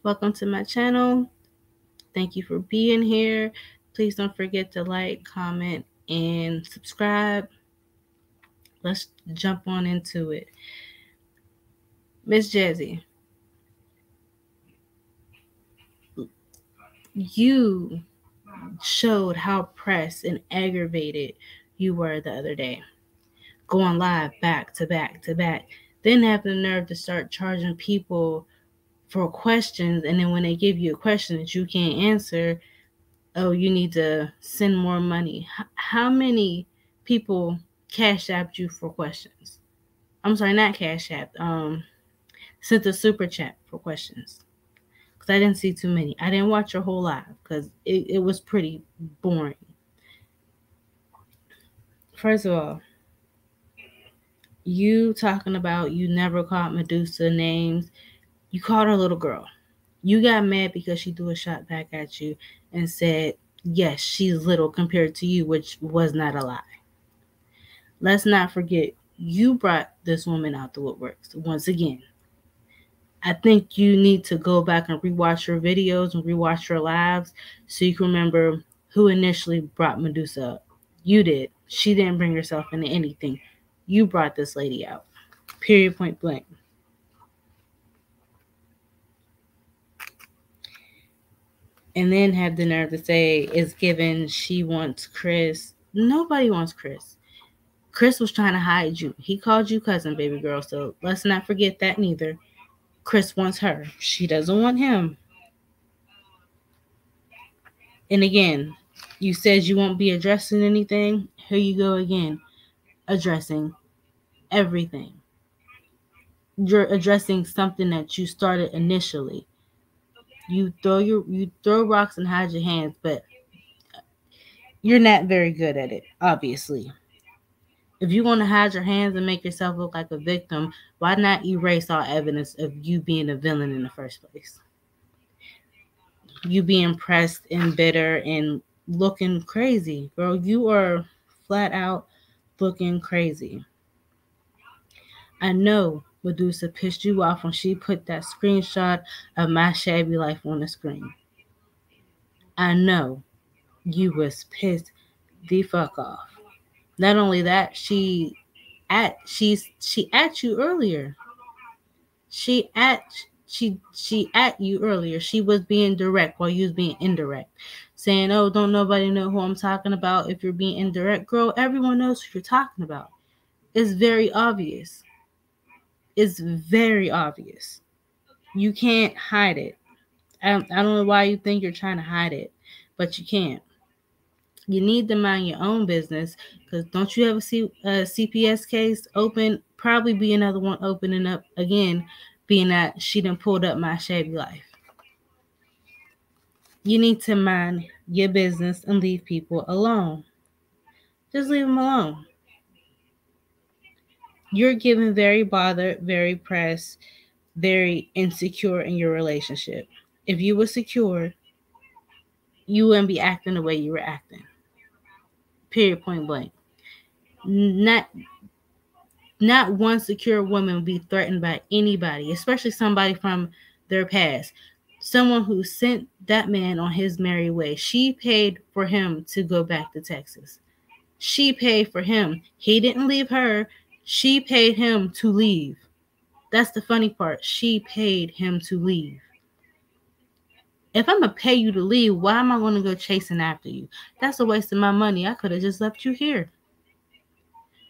Welcome to my channel. Thank you for being here. Please don't forget to like, comment, and subscribe. Let's jump on into it. Miss Jazzy, you showed how pressed and aggravated you were the other day. Going live back to back to back. Then have the nerve to start charging people for questions, and then when they give you a question that you can't answer, oh, you need to send more money. How many people cash apped you for questions? I'm sorry, not cash apped. Sent a super chat for questions. Because I didn't see too many. I didn't watch your whole live because it was pretty boring. First of all, you talking about you never called Medusa names. You called her little girl. You got mad because she threw a shot back at you and said, yes, she's little compared to you, which was not a lie. Let's not forget, you brought this woman out the woodworks once again. I think you need to go back and rewatch your videos and rewatch your lives so you can remember who initially brought Medusa up. You did. She didn't bring herself into anything. You brought this lady out. Period, point blank. And then have the nerve to say it's given she wants Chris. Nobody wants Chris. Chris was trying to hide you. He called you cousin, baby girl. So let's not forget that neither. Chris wants her. She doesn't want him. And again, you said you won't be addressing anything. Here you go again, addressing everything. You're addressing something that you started initially. You throw rocks and hide your hands, but you're not very good at it, obviously. If you want to hide your hands and make yourself look like a victim, why not erase all evidence of you being a villain in the first place? You being pressed and bitter and looking crazy. Girl, you are flat out looking crazy. I know Medusa pissed you off when she put that screenshot of my shabby life on the screen. I know you was pissed the fuck off. Not only that, she at you earlier. She at you earlier. She was being direct while you was being indirect. Saying, oh, don't nobody know who I'm talking about if you're being indirect. Girl, everyone knows who you're talking about. It's very obvious. It's very obvious. You can't hide it. I don't know why you think you're trying to hide it, but you can't. You need to mind your own business because don't you have a CPS case open? Probably be another one opening up again, being that she done pulled up my shabby life. You need to mind your business and leave people alone. Just leave them alone. You're getting very bothered, very pressed, very insecure in your relationship. If you were secure, you wouldn't be acting the way you were acting. Period, point blank. Not one secure woman would be threatened by anybody, especially somebody from their past. Someone who sent that man on his merry way. She paid for him to go back to Texas. She paid for him. He didn't leave her. She paid him to leave. That's the funny part. She paid him to leave. If I'm going to pay you to leave, why am I going to go chasing after you? That's a waste of my money. I could have just left you here.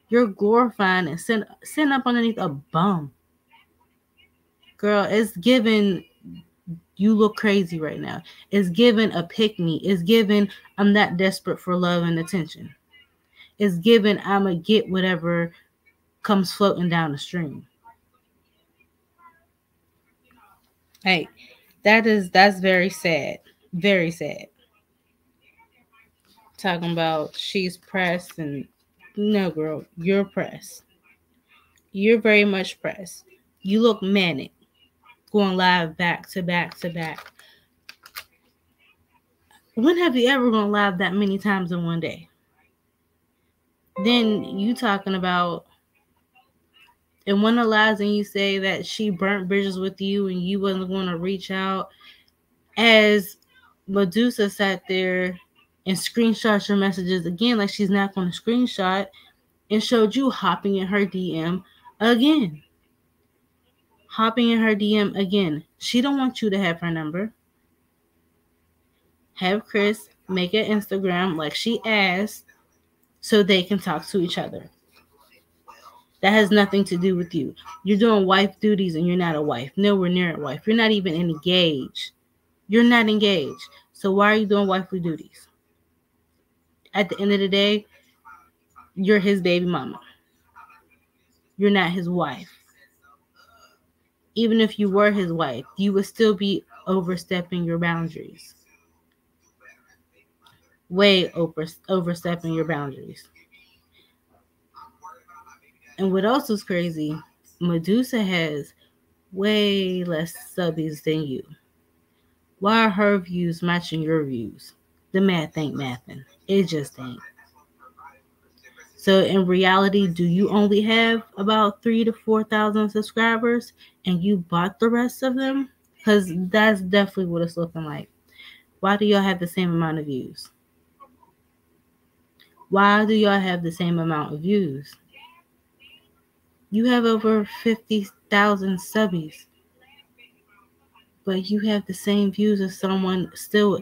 You're glorifying and sitting up underneath a bum. Girl, it's given you look crazy right now. It's given a pick me. It's given I'm not desperate for love and attention. It's given I'm going to get whatever comes floating down the stream. Hey, that's very sad. Very sad. Talking about she's pressed and no, girl, you're pressed. You're very much pressed. You look manic. Going live back to back to back. When have you ever gone live that many times in one day? Then you talking about And one of the lies and you say that she burnt bridges with you and you wasn't going to reach out, as Medusa sat there and screenshot your messages again, like she's not going to screenshot, and showed you hopping in her DM again. Hopping in her DM again. She don't want you to have her number. Have Chris make an Instagram like she asked so they can talk to each other. That has nothing to do with you. You're doing wife duties and you're not a wife. Nowhere near a wife. You're not even engaged. You're not engaged. So why are you doing wifely duties? At the end of the day, you're his baby mama. You're not his wife. Even if you were his wife, you would still be overstepping your boundaries. Way overstepping your boundaries. And what else is crazy, Medusa has way less subbies than you. Why are her views matching your views? The math ain't mathing. It just ain't. So in reality, do you only have about 3,000 to 4,000 subscribers and you bought the rest of them? Because that's definitely what it's looking like. Why do y'all have the same amount of views? Why do y'all have the same amount of views? You have over 50,000 subbies, but you have the same views as someone still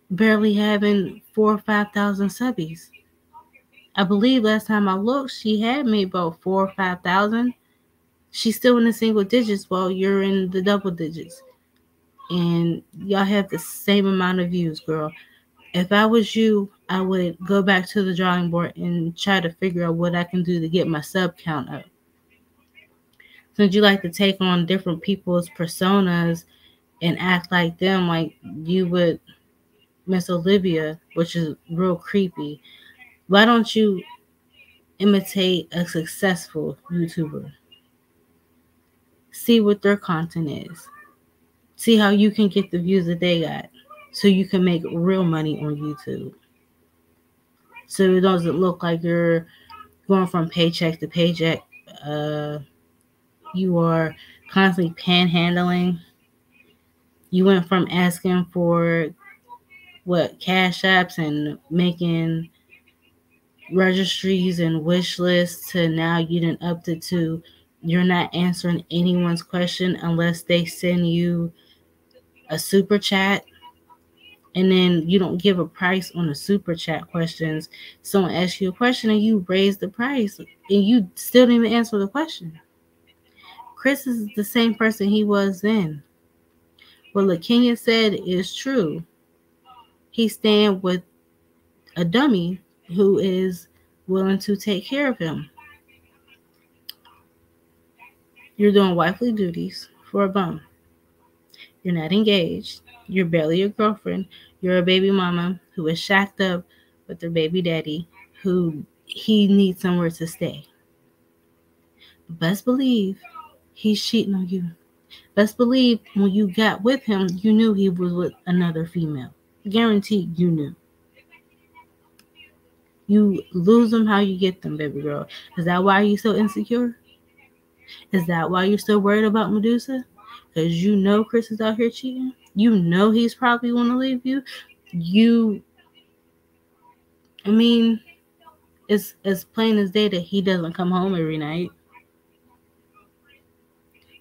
barely having 4,000 or 5,000 subbies. I believe last time I looked, she had made about 4,000 or 5,000. She's still in the single digits while you're in the double digits. And y'all have the same amount of views, girl. If I was you, I would go back to the drawing board and try to figure out what I can do to get my sub count up. Since you like to take on different people's personas and act like them, like you would Miss Olivia, which is real creepy, why don't you imitate a successful YouTuber? See what their content is. See how you can get the views that they got so you can make real money on YouTube. So it doesn't look like you're going from paycheck to paycheck. You are constantly panhandling. You went from asking for cash apps and making registries and wish lists to now you didn't up it to you're not answering anyone's question unless they send you a super chat, and then you don't give a price on the super chat questions. Someone asks you a question and you raise the price and you still didn't even answer the question. Chris is the same person he was then. What LaKenya said is true. He's staying with a dummy who is willing to take care of him. You're doing wifely duties for a bum. You're not engaged. You're barely a girlfriend. You're a baby mama who is shacked up with their baby daddy who he needs somewhere to stay. Best believe he's cheating on you. Best believe when you got with him, you knew he was with another female. Guaranteed you knew. You lose them how you get them, baby girl. Is that why you're so insecure? Is that why you're so worried about Medusa? Because you know Chris is out here cheating? You know he's probably want to leave you? It's as plain as day that he doesn't come home every night.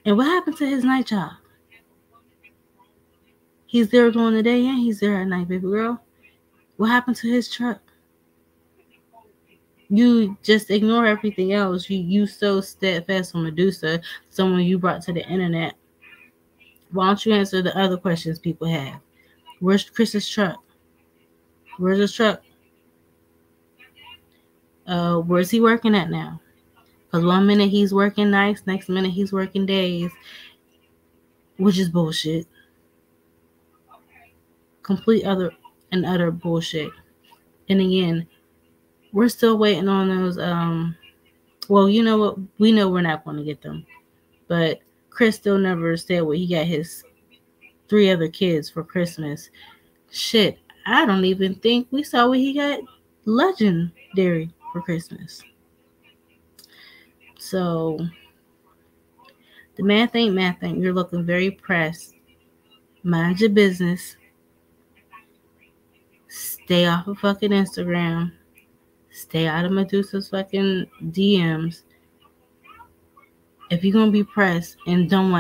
And what happened to his night job? He's there during the day and he's there at night, baby girl. What happened to his truck? You just ignore everything else. You so steadfast on Medusa, someone you brought to the internet. Why don't you answer the other questions people have? Where's Chris's truck? Where's his truck? Where's he working at now? Because one minute he's working nights, next minute he's working days, which is bullshit. Complete utter bullshit. And again, we're still waiting on those. Well, you know what? We know we're not going to get them. But Chris still never said what he got his 3 other kids for Christmas. Shit, I don't even think we saw what he got legendary for Christmas. So the math ain't mathing. You're looking very pressed. Mind your business. Stay off of fucking Instagram. Stay out of Medusa's fucking DMs. If you're gonna be pressed and don't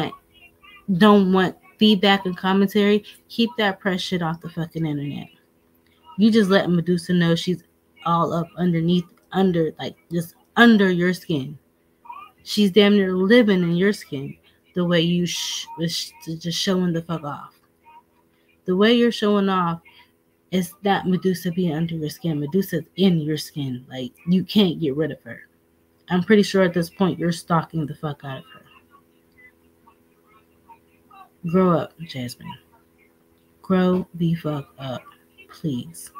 want feedback and commentary, keep that press shit off the fucking internet. You just let Medusa know she's all up underneath, just under your skin. She's damn near living in your skin. The way you was just showing the fuck off. The way you're showing off is not Medusa being under your skin. Medusa's in your skin. Like, you can't get rid of her. I'm pretty sure at this point you're stalking the fuck out of her. Grow up, Jasmine. Grow the fuck up, please.